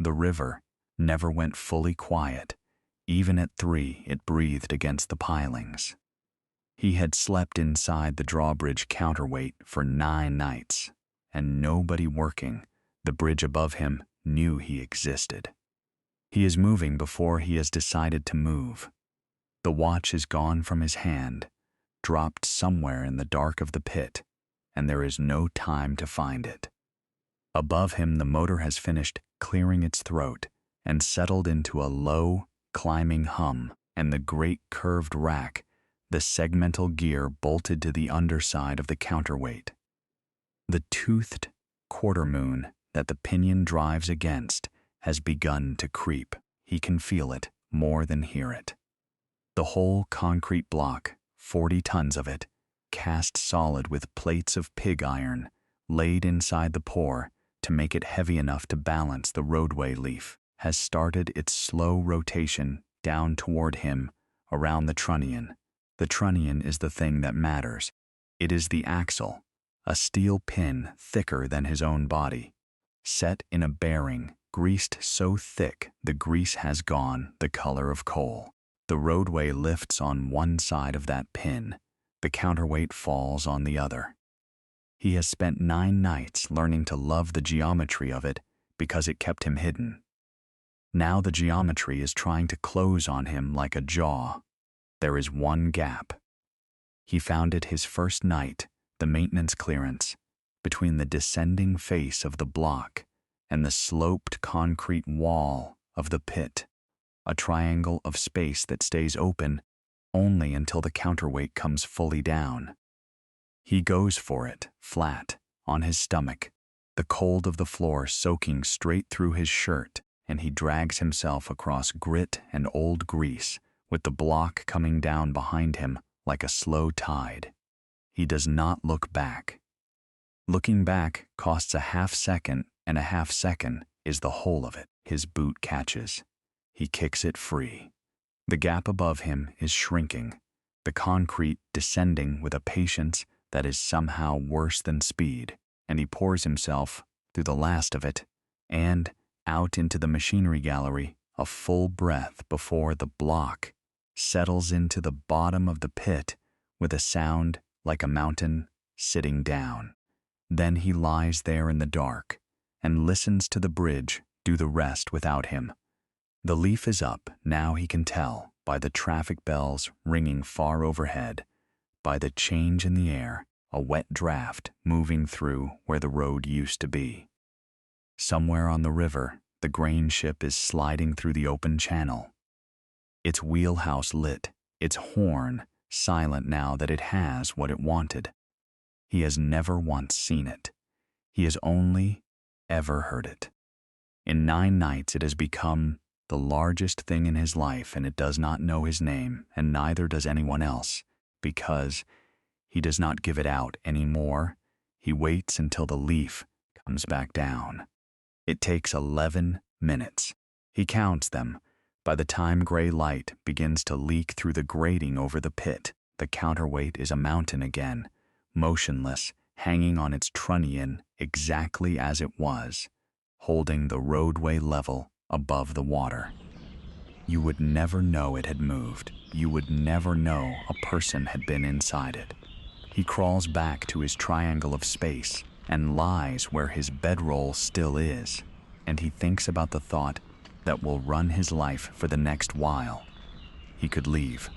The river never went fully quiet. Even at 3, it breathed against the pilings. He had slept inside the Drawbridge Counterweight for 9 nights, and nobody working the bridge above him knew he existed. He is moving before he has decided to move. The watch is gone from his hand, dropped somewhere in the dark of the pit, and there is no time to find it. Above him, the motor has finished clearing its throat and settled into a low, climbing hum, and the great curved rack, the segmental gear, bolted to the underside of the counterweight. The toothed quarter moon that the pinion drives against has begun to creep. He can feel it more than hear it. The whole concrete block, 40 tons of it, cast solid with plates of pig iron, laid inside the pour to make it heavy enough to balance the roadway leaf, has started its slow rotation down toward him around the trunnion. The trunnion is the thing that matters. It is the axle, a steel pin thicker than his own body, set in a bearing greased so thick the grease has gone the color of coal. The roadway lifts on one side of that pin. The counterweight falls on the other. He has spent 9 nights learning to love the geometry of it because it kept him hidden. Now the geometry is trying to close on him like a jaw. There is one gap. He found it his first night, the maintenance clearance, between the descending face of the block and the sloped concrete wall of the pit, a triangle of space that stays open only until the counterweight comes fully down. He goes for it, flat, on his stomach, the cold of the floor soaking straight through his shirt, and he drags himself across grit and old grease, with the block coming down behind him like a slow tide. He does not look back. Looking back costs a half second, and a half second is the whole of it. His boot catches. He kicks it free. The gap above him is shrinking, the concrete descending with a patience that is somehow worse than speed, and he pours himself through the last of it and out into the machinery gallery, a full breath before the block settles into the bottom of the pit with a sound like a mountain sitting down. Then he lies there in the dark and listens to the bridge do the rest without him. The leaf is up, now he can tell, by the traffic bells ringing far overhead, by the change in the air, a wet draft moving through where the road used to be. Somewhere on the river, the grain ship is sliding through the open channel. Its wheelhouse lit, its horn silent now that it has what it wanted. He has never once seen it. He has only ever heard it. In 9 nights it has become the largest thing in his life, and it does not know his name, and neither does anyone else, because he does not give it out anymore. He waits until the leaf comes back down. It takes 11 minutes. He counts them. By the time gray light begins to leak through the grating over the pit, the counterweight is a mountain again, motionless, hanging on its trunnion exactly as it was, holding the roadway level above the water. You would never know it had moved. You would never know a person had been inside it. He crawls back to his triangle of space and lies where his bedroll still is, and he thinks about the thought that will run his life for the next while. He could leave.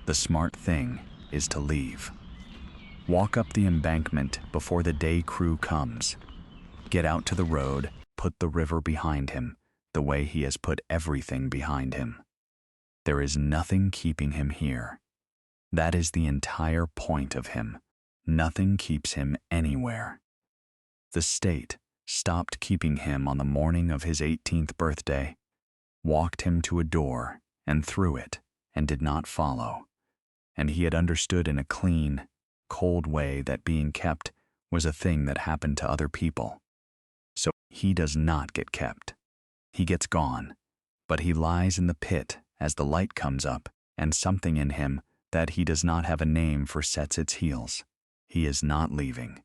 The smart thing is to leave. Walk up the embankment before the day crew comes. Get out to the road, put the river behind him, the way he has put everything behind him. There is nothing keeping him here. That is the entire point of him. Nothing keeps him anywhere. The state stopped keeping him on the morning of his 18th birthday, walked him to a door and through it, and did not follow. And he had understood in a clean, cold way that being kept was a thing that happened to other people. So he does not get kept. He gets gone, but he lies in the pit as the light comes up, and something in him that he does not have a name for sets its heels. He is not leaving.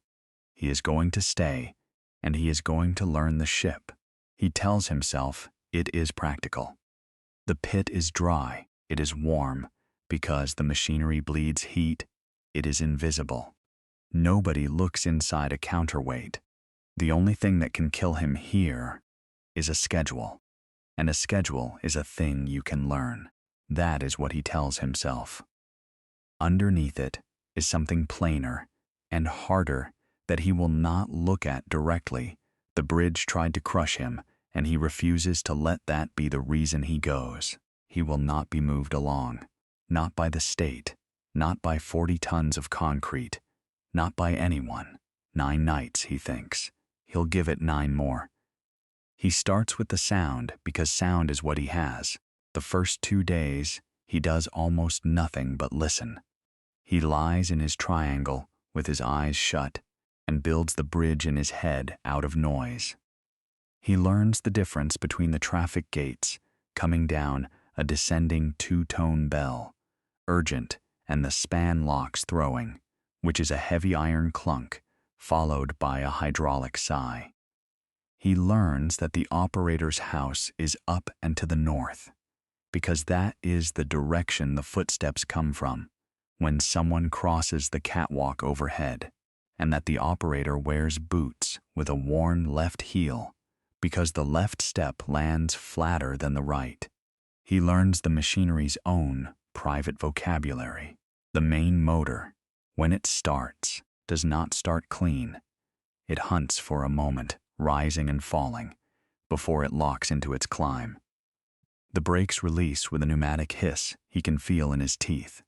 He is going to stay, and he is going to learn the ship. He tells himself it is practical. The pit is dry, it is warm, because the machinery bleeds heat, it is invisible. Nobody looks inside a counterweight. The only thing that can kill him here is a schedule. And a schedule is a thing you can learn. That is what he tells himself. Underneath it is something plainer and harder that he will not look at directly. The bridge tried to crush him, and he refuses to let that be the reason he goes. He will not be moved along. Not by the state, not by 40 tons of concrete, not by anyone. 9 nights, he thinks. He'll give it 9 more. He starts with the sound because sound is what he has. The first 2 days, he does almost nothing but listen. He lies in his triangle with his eyes shut and builds the bridge in his head out of noise. He learns the difference between the traffic gates coming down a descending 2-tone bell, urgent, and the span locks throwing, which is a heavy iron clunk followed by a hydraulic sigh. He learns that the operator's house is up and to the north, because that is the direction the footsteps come from when someone crosses the catwalk overhead, and that the operator wears boots with a worn left heel because the left step lands flatter than the right. He learns the machinery's own private vocabulary. The main motor, when it starts, does not start clean. It hunts for a moment, rising and falling, before it locks into its climb. The brakes release with a pneumatic hiss he can feel in his teeth.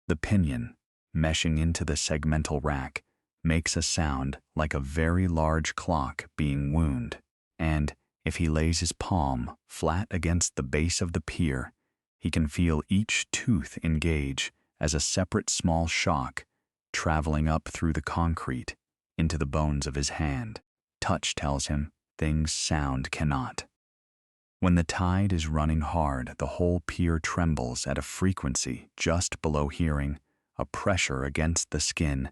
The pinion, meshing into the segmental rack, makes a sound like a very large clock being wound, and if he lays his palm flat against the base of the pier, he can feel each tooth engage as a separate small shock traveling up through the concrete into the bones of his hand. Touch tells him things sound cannot. When the tide is running hard, the whole pier trembles at a frequency just below hearing, a pressure against the skin,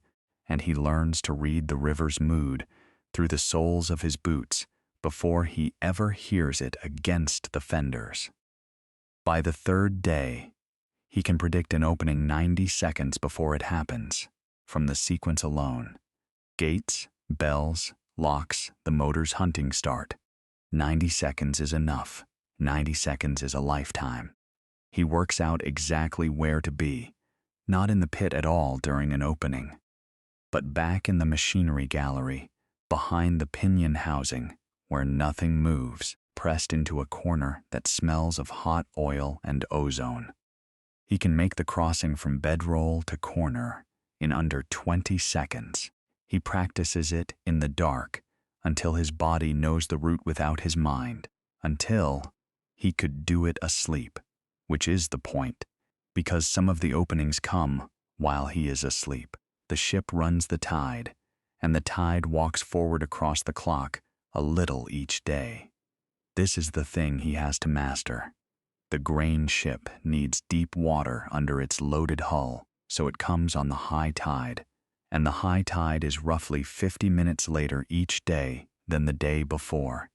and he learns to read the river's mood through the soles of his boots before he ever hears it against the fenders. By the 3rd day, he can predict an opening 90 seconds before it happens, from the sequence alone. Gates, bells, locks, the motor's hunting start. 90 seconds is enough. 90 seconds is a lifetime. He works out exactly where to be, not in the pit at all during an opening, but back in the machinery gallery, behind the pinion housing, where nothing moves, pressed into a corner that smells of hot oil and ozone. He can make the crossing from bedroll to corner in under 20 seconds. He practices it in the dark until his body knows the route without his mind, until he could do it asleep, which is the point, because some of the openings come while he is asleep. The ship runs the tide, and the tide walks forward across the clock a little each day. This is the thing he has to master. The grain ship needs deep water under its loaded hull, so it comes on the high tide, and the high tide is roughly 50 minutes later each day than the day before.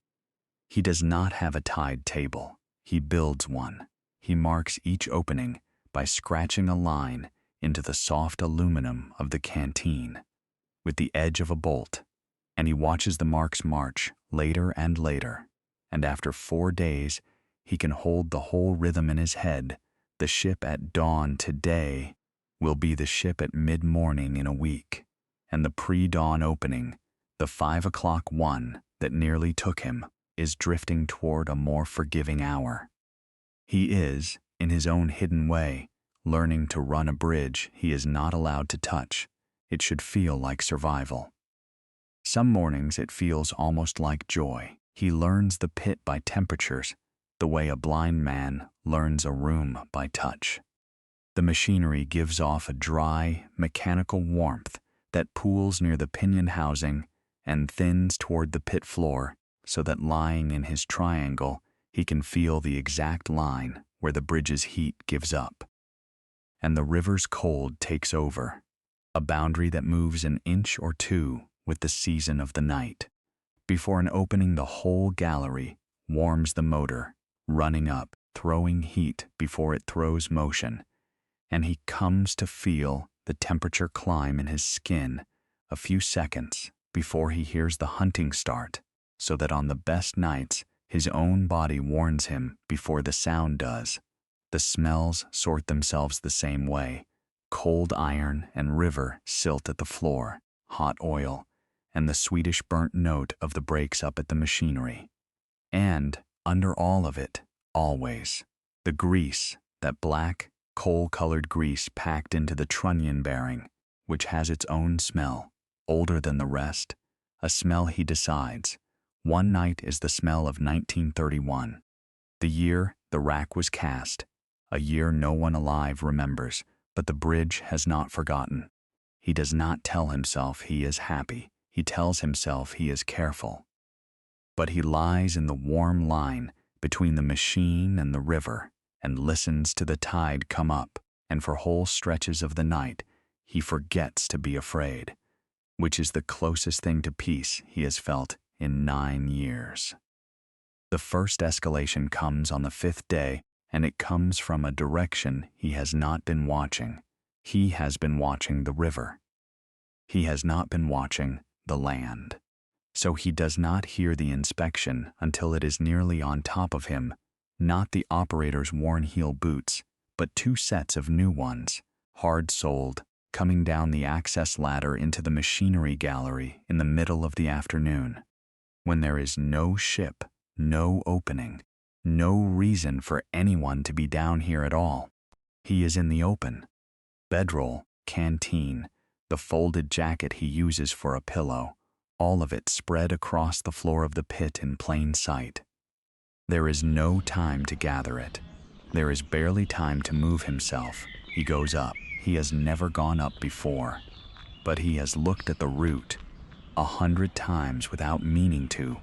He does not have a tide table. He builds one. He marks each opening by scratching a line into the soft aluminum of the canteen with the edge of a bolt, and he watches the marks march later and later, and after 4 days he can hold the whole rhythm in his head. The ship at dawn today will be the ship at mid-morning in a week, and the pre-dawn opening, the 5 o'clock one that nearly took him, is drifting toward a more forgiving hour. He is, in his own hidden way, learning to run a bridge he is not allowed to touch. It should feel like survival. Some mornings it feels almost like joy. He learns the pit by temperatures, the way a blind man learns a room by touch. The machinery gives off a dry, mechanical warmth that pools near the pinion housing and thins toward the pit floor, so that lying in his triangle, he can feel the exact line where the bridge's heat gives up. And the river's cold takes over, a boundary that moves an inch or two with the season of the night, before an opening the whole gallery, warms the motor, running up, throwing heat before it throws motion, and he comes to feel the temperature climb in his skin a few seconds before he hears the hunting start, so that on the best nights his own body warns him before the sound does. The smells sort themselves the same way: cold iron and river silt at the floor, hot oil, and the Swedish burnt note of the brakes up at the machinery. And, under all of it, always, the grease, that black, coal-colored grease packed into the trunnion bearing, which has its own smell, older than the rest, a smell he decides. One night is the smell of 1931, the year the rack was cast, a year no one alive remembers, but the bridge has not forgotten. He does not tell himself he is happy, he tells himself he is careful. But he lies in the warm line between the machine and the river and listens to the tide come up, and for whole stretches of the night he forgets to be afraid, which is the closest thing to peace he has felt in 9 years. The first escalation comes on the 5th day, and it comes from a direction he has not been watching. He has been watching the river. He has not been watching the land. So he does not hear the inspection until it is nearly on top of him, not the operator's worn heel boots, but 2 sets of new ones, hard-soled, coming down the access ladder into the machinery gallery in the middle of the afternoon, when there is no ship, no opening, no reason for anyone to be down here at all. He is in the open. Bedroll, canteen, the folded jacket he uses for a pillow, all of it spread across the floor of the pit in plain sight. There is no time to gather it. There is barely time to move himself. He goes up. He has never gone up before, but he has looked at the route 100 times without meaning to,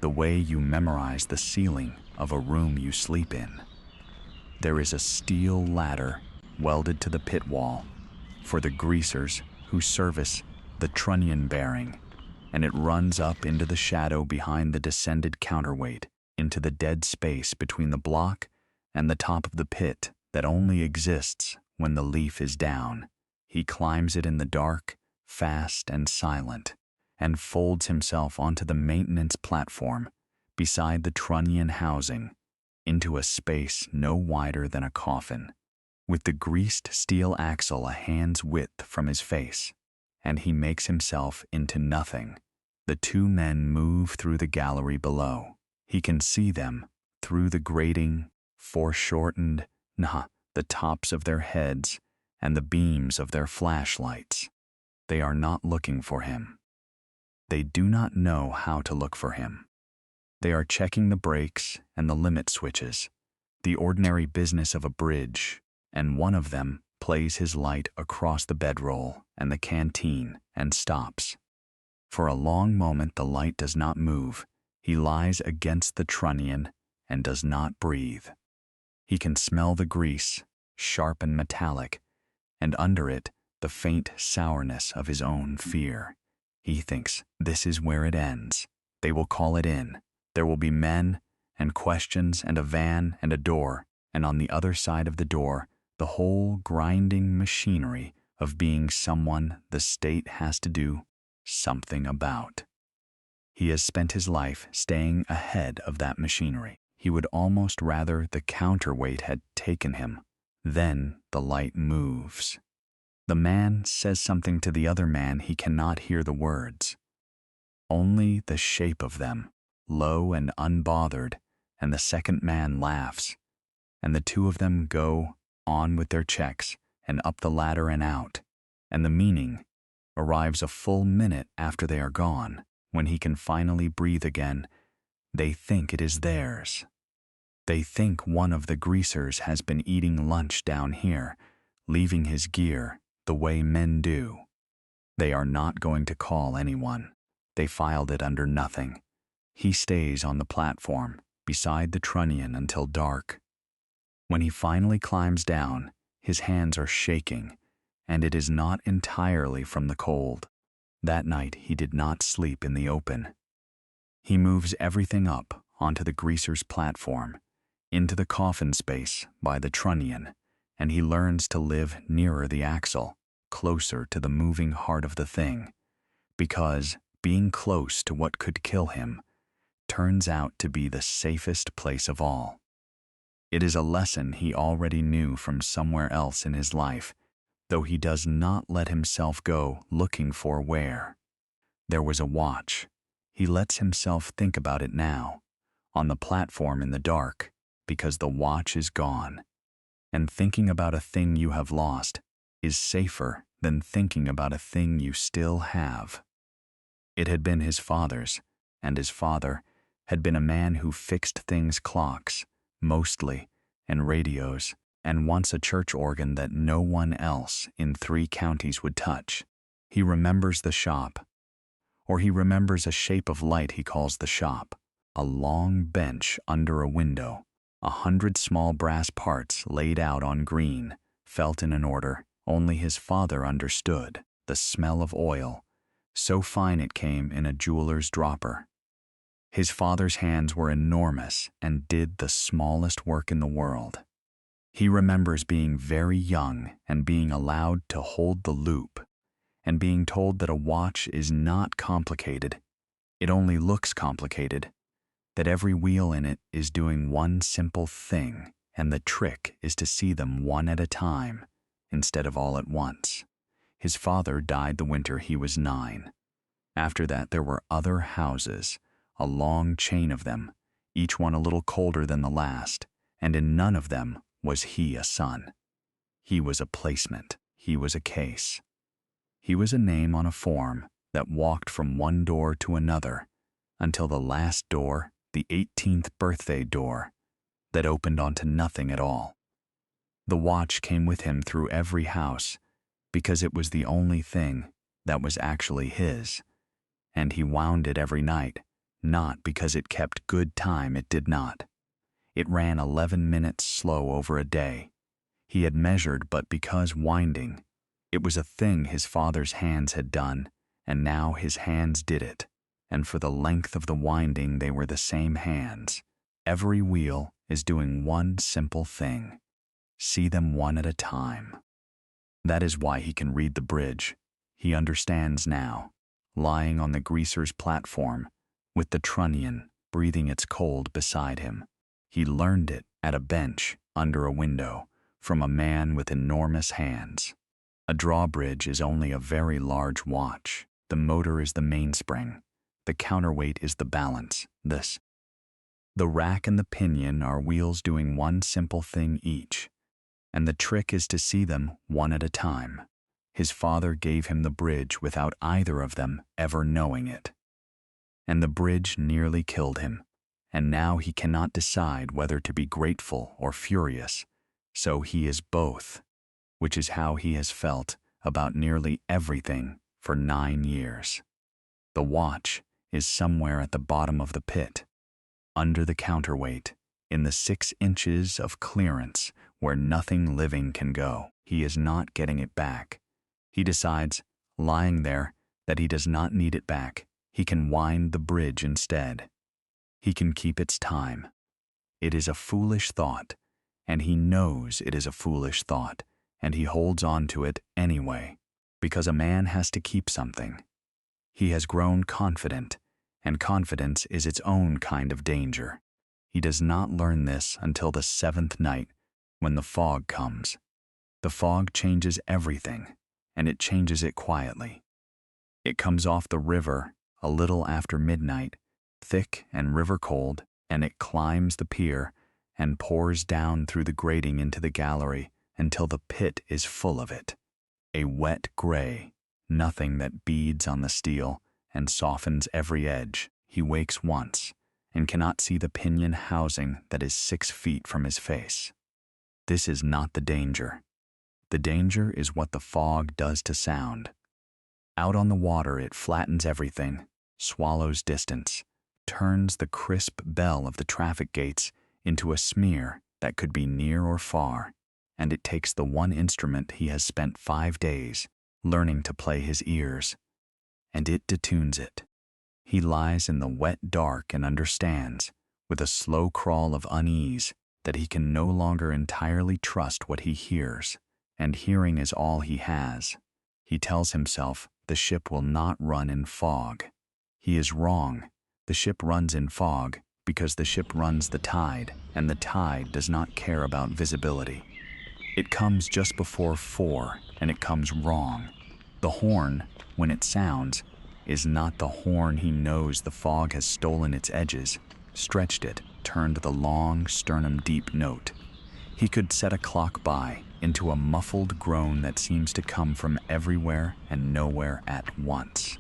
the way you memorize the ceiling of a room you sleep in. There is a steel ladder welded to the pit wall for the greasers who service the trunnion bearing, and it runs up into the shadow behind the descended counterweight, into the dead space between the block and the top of the pit that only exists when the leaf is down. He climbs it in the dark, fast and silent, and folds himself onto the maintenance platform beside the trunnion housing, into a space no wider than a coffin, with the greased steel axle a hand's width from his face, and he makes himself into nothing. The 2 men move through the gallery below. He can see them through the grating, foreshortened, the tops of their heads and the beams of their flashlights. They are not looking for him. They do not know how to look for him. They are checking the brakes and the limit switches, the ordinary business of a bridge, and one of them plays his light across the bedroll and the canteen and stops. For a long moment the light does not move. He lies against the trunnion and does not breathe. He can smell the grease, sharp and metallic, and under it the faint sourness of his own fear. He thinks, this is where it ends. They will call it in. There will be men and questions and a van and a door, and on the other side of the door, the whole grinding machinery of being someone the state has to do something about. He has spent his life staying ahead of that machinery. He would almost rather the counterweight had taken him. Then the light moves. The man says something to the other man. He cannot hear the words. Only the shape of them, low and unbothered, and the second man laughs, and the 2 of them go on with their checks and up the ladder and out, and the meaning arrives a full minute after they are gone, when he can finally breathe again. They think it is theirs. They think one of the greasers has been eating lunch down here, leaving his gear the way men do. They are not going to call anyone. They filed it under nothing. He stays on the platform beside the trunnion until dark. When he finally climbs down, his hands are shaking, and it is not entirely from the cold. That night he did not sleep in the open. He moves everything up onto the greaser's platform, into the coffin space by the trunnion, and he learns to live nearer the axle, closer to the moving heart of the thing, because being close to what could kill him turns out to be the safest place of all. It is a lesson he already knew from somewhere else in his life, though he does not let himself go looking for where. There was a watch. He lets himself think about it now, on the platform in the dark, because the watch is gone. And thinking about a thing you have lost is safer than thinking about a thing you still have. It had been his father's, and his father had been a man who fixed things, clocks, mostly, and radios, and once a church organ that no one else in 3 counties would touch. He remembers the shop, or he remembers a shape of light he calls the shop, a long bench under a window, 100 small brass parts laid out on green, felt in an order only his father understood, the smell of oil, so fine it came in a jeweler's dropper. His father's hands were enormous and did the smallest work in the world. He remembers being very young and being allowed to hold the loop, and being told that a watch is not complicated, it only looks complicated, that every wheel in it is doing one simple thing, and the trick is to see them one at a time, instead of all at once. His father died the winter he was 9. After that there were other houses, a long chain of them, each one a little colder than the last, and in none of them was he a son. He was a placement. He was a case. He was a name on a form that walked from one door to another until the last door, the 18th birthday door, that opened onto nothing at all. The watch came with him through every house because it was the only thing that was actually his, and he wound it every night, not because it kept good time, it did not. It ran 11 minutes slow over a day. He had measured, but because winding, it was a thing his father's hands had done, and now his hands did it, and for the length of the winding they were the same hands. Every wheel is doing one simple thing. See them one at a time. That is why he can read the bridge. He understands now, lying on the greaser's platform, with the trunnion breathing its cold beside him. He learned it at a bench under a window from a man with enormous hands. A drawbridge is only a very large watch. The motor is the mainspring. The counterweight is the balance, this. The rack and the pinion are wheels doing one simple thing each, and the trick is to see them one at a time. His father gave him the bridge without either of them ever knowing it. And the bridge nearly killed him, and now he cannot decide whether to be grateful or furious, so he is both, which is how he has felt about nearly everything for 9 years. The watch is somewhere at the bottom of the pit, under the counterweight, in the 6 inches of clearance where nothing living can go. He is not getting it back. He decides, lying there, that he does not need it back. He can wind the bridge instead. He can keep its time. It is a foolish thought, and he knows it is a foolish thought, and he holds on to it anyway, because a man has to keep something. He has grown confident, and confidence is its own kind of danger. He does not learn this until the 7th night, when the fog comes. The fog changes everything, and it changes it quietly. It comes off the river a little after midnight, thick and river cold, and it climbs the pier and pours down through the grating into the gallery until the pit is full of it. A wet gray, nothing that beads on the steel and softens every edge. He wakes once and cannot see the pinion housing that is 6 feet from his face. This is not the danger. The danger is what the fog does to sound. Out on the water it flattens everything, swallows distance, turns the crisp bell of the traffic gates into a smear that could be near or far, and it takes the one instrument he has spent 5 days learning to play his ears, and it detunes it. He lies in the wet dark and understands, with a slow crawl of unease, that he can no longer entirely trust what he hears, and hearing is all he has. He tells himself the ship will not run in fog. He is wrong. The ship runs in fog because the ship runs the tide, and the tide does not care about visibility. It comes just before 4, and it comes wrong. The horn, when it sounds, is not the horn. He knows the fog has stolen its edges, stretched it, turned the long, sternum-deep note. He could set a clock by into a muffled groan that seems to come from everywhere and nowhere at once.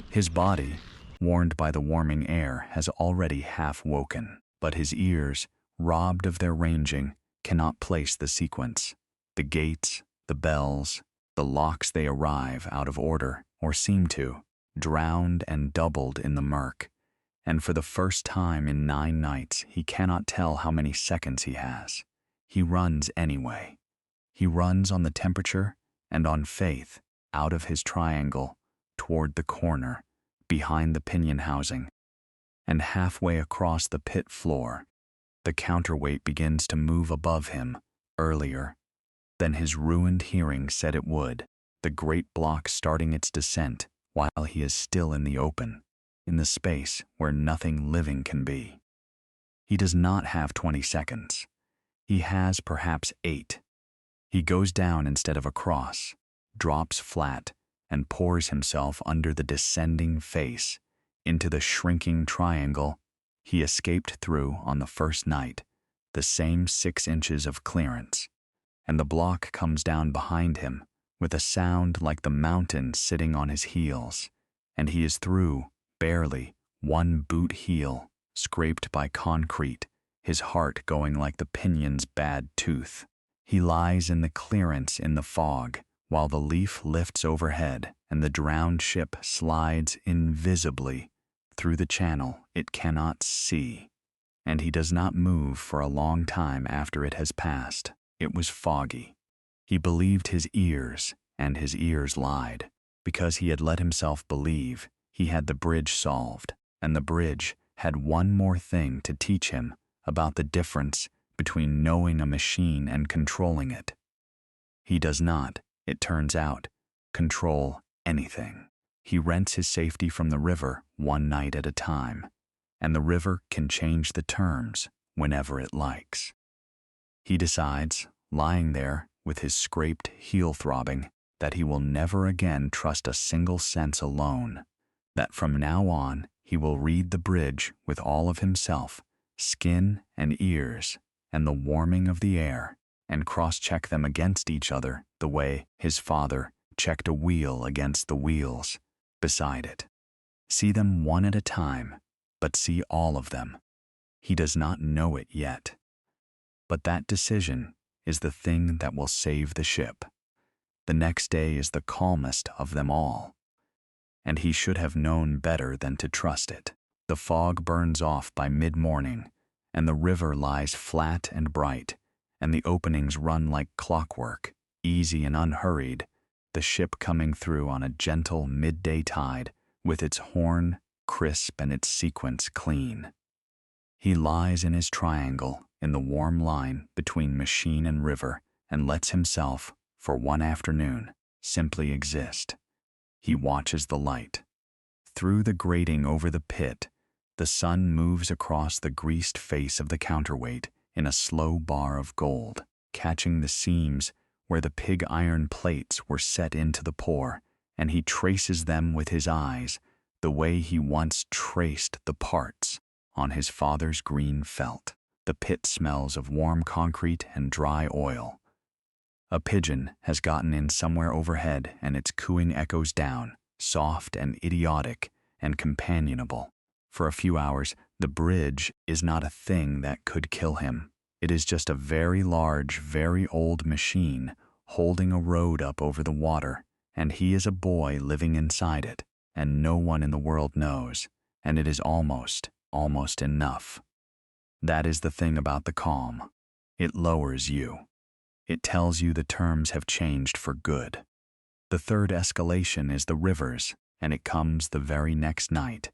His body, warned by the warming air, has already half woken, but his ears, robbed of their ranging, cannot place the sequence. The gates, the bells, the locks, they arrive out of order, or seem to, drowned and doubled in the murk, and for the first time in 9 nights he cannot tell how many seconds he has. He runs anyway. He runs on the temperature and on faith, out of his triangle, toward the corner, behind the pinion housing, and halfway across the pit floor. The counterweight begins to move above him, earlier than his ruined hearing said it would, the great block starting its descent while he is still in the open, in the space where nothing living can be. He does not have 20 seconds. He has perhaps 8. He goes down instead of across, drops flat, and pours himself under the descending face, into the shrinking triangle he escaped through on the first night, the same 6 inches of clearance, and the block comes down behind him with a sound like the mountain sitting on his heels, and he is through, barely, 1 boot heel, scraped by concrete, his heart going like the pinion's bad tooth. He lies in the clearance in the fog, while the leaf lifts overhead and the drowned ship slides invisibly through the channel it cannot see, and he does not move for a long time after it has passed. It was foggy. He believed his ears, and his ears lied, because he had let himself believe he had the bridge solved, and the bridge had one more thing to teach him about the difference between knowing a machine and controlling it. He does not, it turns out, control anything. He rents his safety from the river 1 night at a time, and the river can change the terms whenever it likes. He decides, lying there with his scraped heel throbbing, that he will never again trust a single sense alone, that from now on he will read the bridge with all of himself, skin and ears, and the warming of the air, and cross-check them against each other the way his father checked a wheel against the wheels beside it. See them one at a time, but see all of them. He does not know it yet. But that decision is the thing that will save the ship. The next day is the calmest of them all, and he should have known better than to trust it. The fog burns off by mid-morning, and the river lies flat and bright, and the openings run like clockwork, easy and unhurried, the ship coming through on a gentle midday tide with its horn crisp and its sequence clean. He lies in his triangle in the warm line between machine and river and lets himself, for one afternoon, simply exist. He watches the light. Through the grating over the pit, the sun moves across the greased face of the counterweight in a slow bar of gold, catching the seams where the pig iron plates were set into the pour, and he traces them with his eyes the way he once traced the parts on his father's green felt. The pit smells of warm concrete and dry oil. A pigeon has gotten in somewhere overhead, and its cooing echoes down, soft and idiotic and companionable. For a few hours, the bridge is not a thing that could kill him. It is just a very large, very old machine holding a road up over the water, and he is a boy living inside it, and no one in the world knows, and it is almost enough. That is the thing about the calm. It lowers you. It tells you the terms have changed for good. The third escalation is the rivers, and it comes the very next night,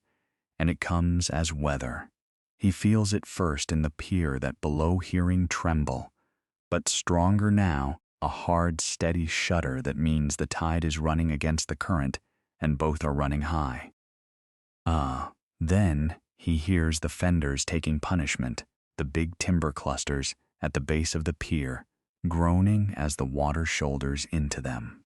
and it comes as weather. He feels it first in the pier, that below hearing tremble, but stronger now, a hard, steady shudder that means the tide is running against the current and both are running high. Then he hears the fenders taking punishment, the big timber clusters at the base of the pier, groaning as the water shoulders into them.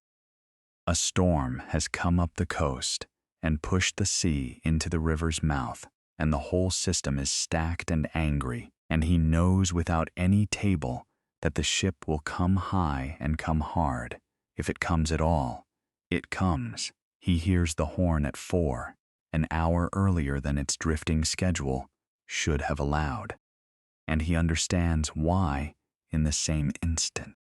A storm has come up the coast and pushed the sea into the river's mouth, and the whole system is stacked and angry, and he knows without any table that the ship will come high and come hard. If it comes at all, it comes. He hears the horn at 4, an hour earlier than its drifting schedule should have allowed, and he understands why in the same instant.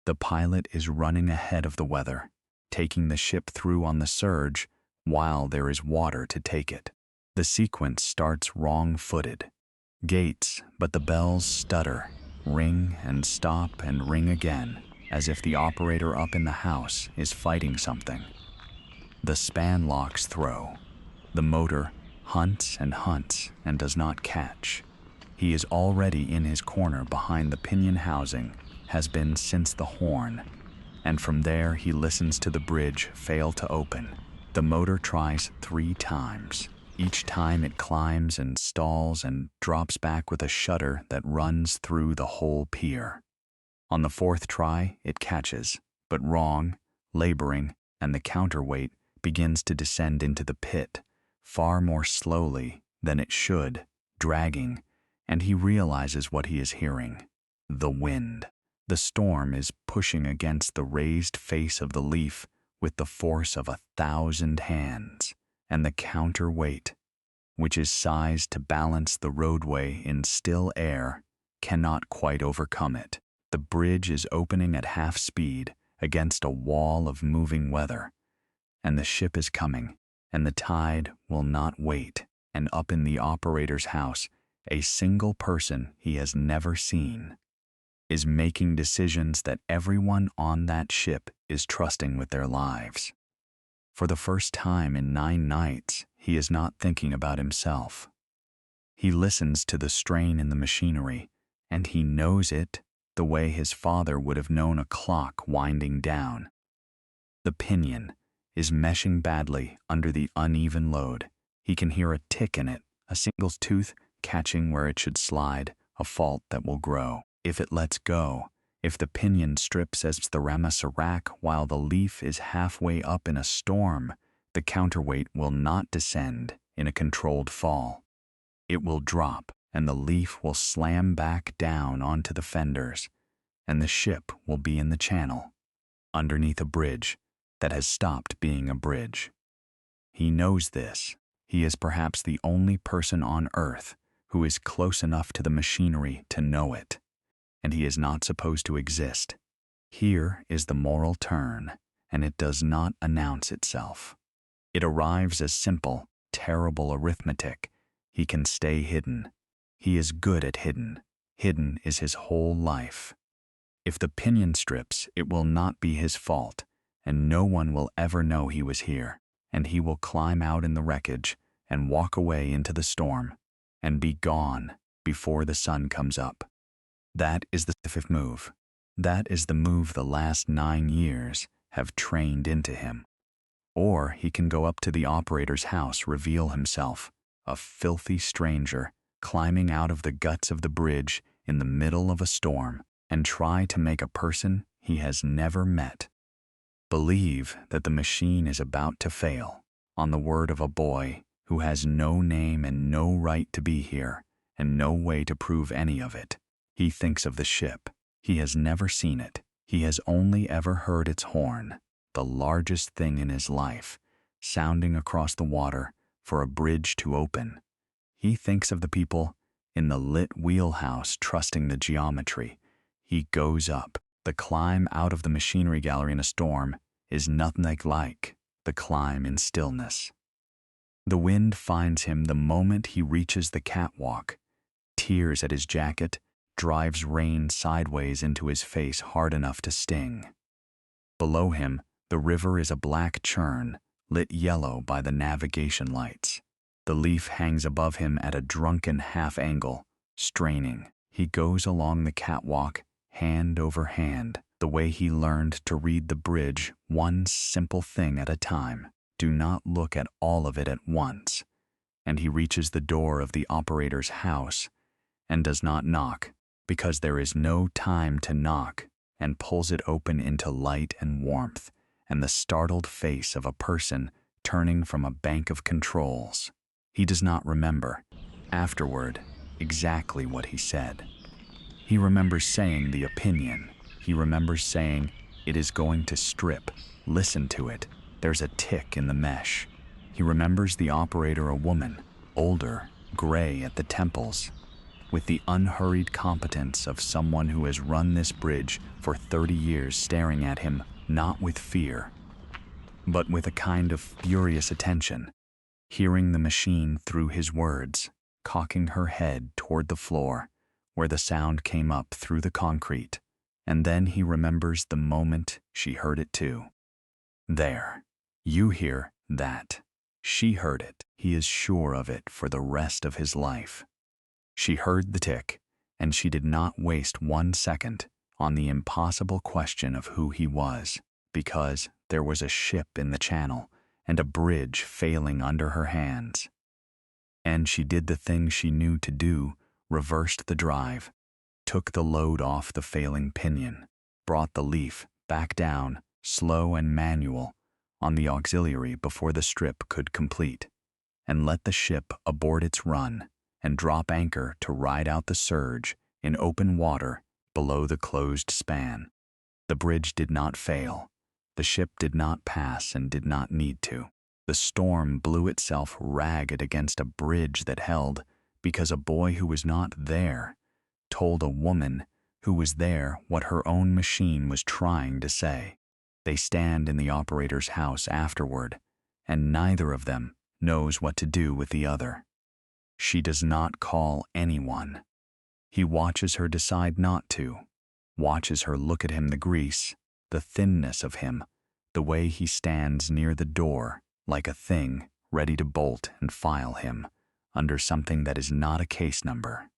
The pilot is running ahead of the weather, taking the ship through on the surge while there is water to take it. The sequence starts wrong-footed. Gates, but the bells stutter, ring and stop and ring again, as if the operator up in the house is fighting something. The span locks throw. The motor hunts and does not catch. He is already in his corner behind the pinion housing, has been since the horn, and from there he listens to the bridge fail to open. The motor tries 3 times. Each time it climbs and stalls and drops back with a shudder that runs through the whole pier. On the 4th try, it catches, but wrong, laboring, and the counterweight begins to descend into the pit, far more slowly than it should, dragging, and he realizes what he is hearing. The wind. The storm is pushing against the raised face of the leaf with the force of 1,000 hands, and the counterweight, which is sized to balance the roadway in still air, cannot quite overcome it. The bridge is opening at half speed against a wall of moving weather, and the ship is coming, and the tide will not wait, and up in the operator's house, a single person he has never seen is making decisions that everyone on that ship is trusting with their lives. For the first time in 9 nights, he is not thinking about himself. He listens to the strain in the machinery, and he knows it the way his father would have known a clock winding down. The pinion is meshing badly under the uneven load. He can hear a tick in it, a single tooth catching where it should slide, a fault that will grow. If it lets go, if the pinion strips as the ramasarac while the leaf is halfway up in a storm, the counterweight will not descend in a controlled fall. It will drop, and the leaf will slam back down onto the fenders, and the ship will be in the channel, underneath a bridge that has stopped being a bridge. He knows this. He is perhaps the only person on Earth who is close enough to the machinery to know it, and he is not supposed to exist. Here is the moral turn, and it does not announce itself. It arrives as simple, terrible arithmetic. He can stay hidden. He is good at hidden. Hidden is his whole life. If the pinion strips, it will not be his fault, and no one will ever know he was here, and he will climb out in the wreckage and walk away into the storm and be gone before the sun comes up. That is the 5th move. That is the move the last 9 years have trained into him. Or he can go up to the operator's house, reveal himself, a filthy stranger, climbing out of the guts of the bridge in the middle of a storm, and try to make a person he has never met believe that the machine is about to fail, on the word of a boy who has no name and no right to be here, and no way to prove any of it. He thinks of the ship. He has never seen it. He has only ever heard its horn, the largest thing in his life, sounding across the water for a bridge to open. He thinks of the people in the lit wheelhouse trusting the geometry. He goes up. The climb out of the machinery gallery in a storm is nothing like the climb in stillness. The wind finds him the moment he reaches the catwalk, tears at his jacket, drives rain sideways into his face hard enough to sting. Below him, the river is a black churn, lit yellow by the navigation lights. The leaf hangs above him at a drunken half-angle, straining. He goes along the catwalk, hand over hand, the way he learned to read the bridge, one simple thing at a time. Do not look at all of it at once. And he reaches the door of the operator's house and does not knock, because there is no time to knock, and pulls it open into light and warmth and the startled face of a person turning from a bank of controls. He does not remember, afterward, exactly what he said. He remembers saying the opinion. He remembers saying, "It is going to strip. Listen to it. There's a tick in the mesh." He remembers the operator, a woman, older, gray at the temples, with the unhurried competence of someone who has run this bridge for 30 years, staring at him not with fear, but with a kind of furious attention, hearing the machine through his words, cocking her head toward the floor, where the sound came up through the concrete. And then he remembers the moment she heard it too. There, you hear that. She heard it. He is sure of it for the rest of his life. She heard the tick, and she did not waste 1 second on the impossible question of who he was, because there was a ship in the channel and a bridge failing under her hands. And she did the thing she knew to do, reversed the drive, took the load off the failing pinion, brought the leaf back down, slow and manual, on the auxiliary before the strip could complete, and let the ship abort its run and drop anchor to ride out the surge in open water below the closed span. The bridge did not fail. The ship did not pass and did not need to. The storm blew itself ragged against a bridge that held, because a boy who was not there told a woman who was there what her own machine was trying to say. They stand in the operator's house afterward, and neither of them knows what to do with the other. She does not call anyone. He watches her decide not to, watches her look at him, the grease, the thinness of him, the way he stands near the door like a thing ready to bolt and file him under something that is not a case number.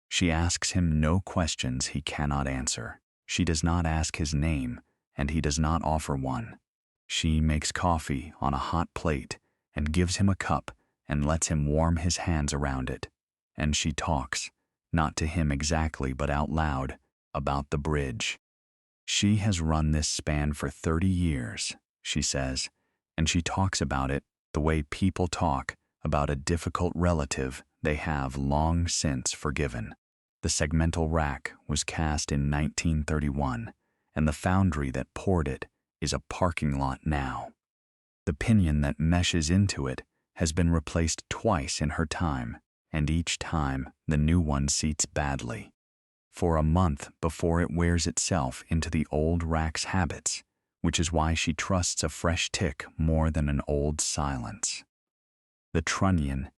She asks him no questions he cannot answer. She does not ask his name, and he does not offer one. She makes coffee on a hot plate and gives him a cup and lets him warm his hands around it. And she talks, not to him exactly but out loud, about the bridge. She has run this span for 30 years, she says, and she talks about it the way people talk about a difficult relative they have long since forgiven. The segmental rack was cast in 1931, and the foundry that poured it is a parking lot now. The pinion that meshes into it has been replaced twice in her time, and each time the new one seats badly. For a month before it wears itself into the old rack's habits, which is why she trusts a fresh tick more than an old silence. The trunnion,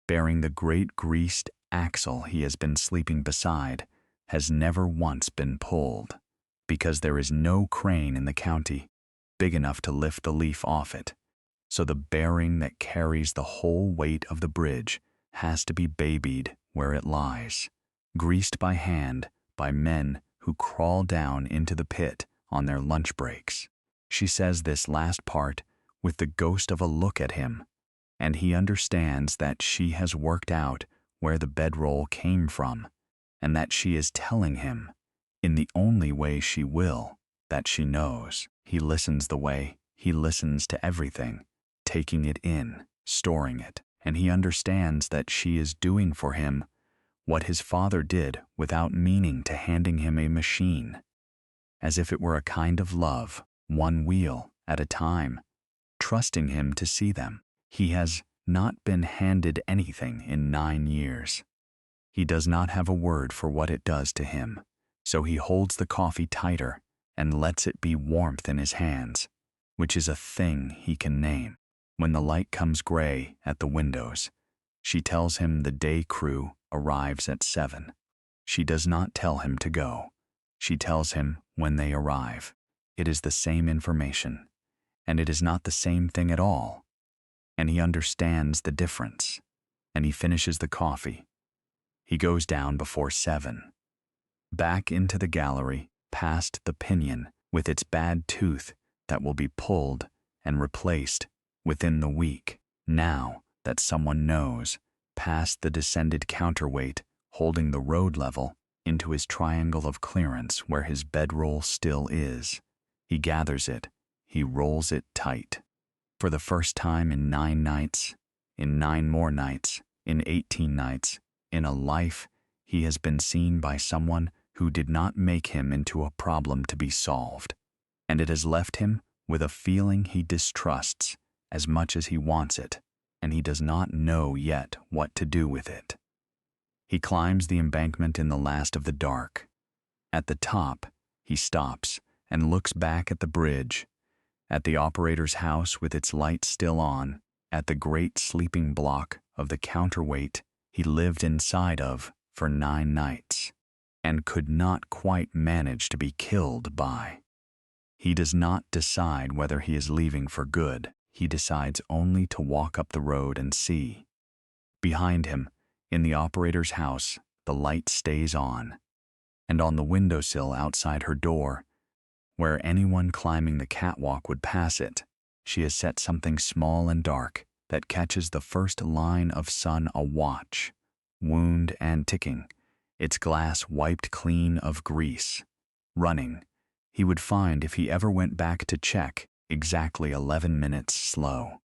bearing the great greased axle he has been sleeping beside, has never once been pulled, because there is no crane in the county big enough to lift the leaf off it. So the bearing that carries the whole weight of the bridge has to be babied where it lies, greased by hand by men who crawl down into the pit on their lunch breaks. She says this last part with the ghost of a look at him, and he understands that she has worked out where the bedroll came from, and that she is telling him, in the only way she will, that she knows. He listens the way he listens to everything, taking it in, storing it, and he understands that she is doing for him what his father did without meaning to, handing him a machine, as if it were a kind of love, one wheel at a time, trusting him to see them. He has not been handed anything in 9 years. He does not have a word for what it does to him, so he holds the coffee tighter and lets it be warmth in his hands, which is a thing he can name. When the light comes gray at the windows, she tells him the day crew arrives at 7. She does not tell him to go. She tells him when they arrive. It is the same information, and it is not the same thing at all. and he understands the difference, and he finishes the coffee. He goes down before 7. Back into the gallery, past the pinion with its bad tooth that will be pulled and replaced within the week. Now that someone knows, past the descended counterweight holding the road level into his triangle of clearance where his bedroll still is. He gathers it, he rolls it tight. For the first time in 9 nights, in 9 more nights, in 18 nights, in a life, he has been seen by someone who did not make him into a problem to be solved, and it has left him with a feeling he distrusts as much as he wants it, and he does not know yet what to do with it. He climbs the embankment in the last of the dark. At the top, he stops and looks back at the bridge, at the operator's house with its lights still on, at the great sleeping block of the counterweight he lived inside of for 9 nights, and could not quite manage to be killed by. He does not decide whether he is leaving for good. He decides only to walk up the road and see. Behind him, in the operator's house, the light stays on, and on the windowsill outside her door, where anyone climbing the catwalk would pass it, she has set something small and dark that catches the first line of sun a watch, wound and ticking, its glass wiped clean of grease, running. He would find if he ever went back to check exactly 11 minutes slow.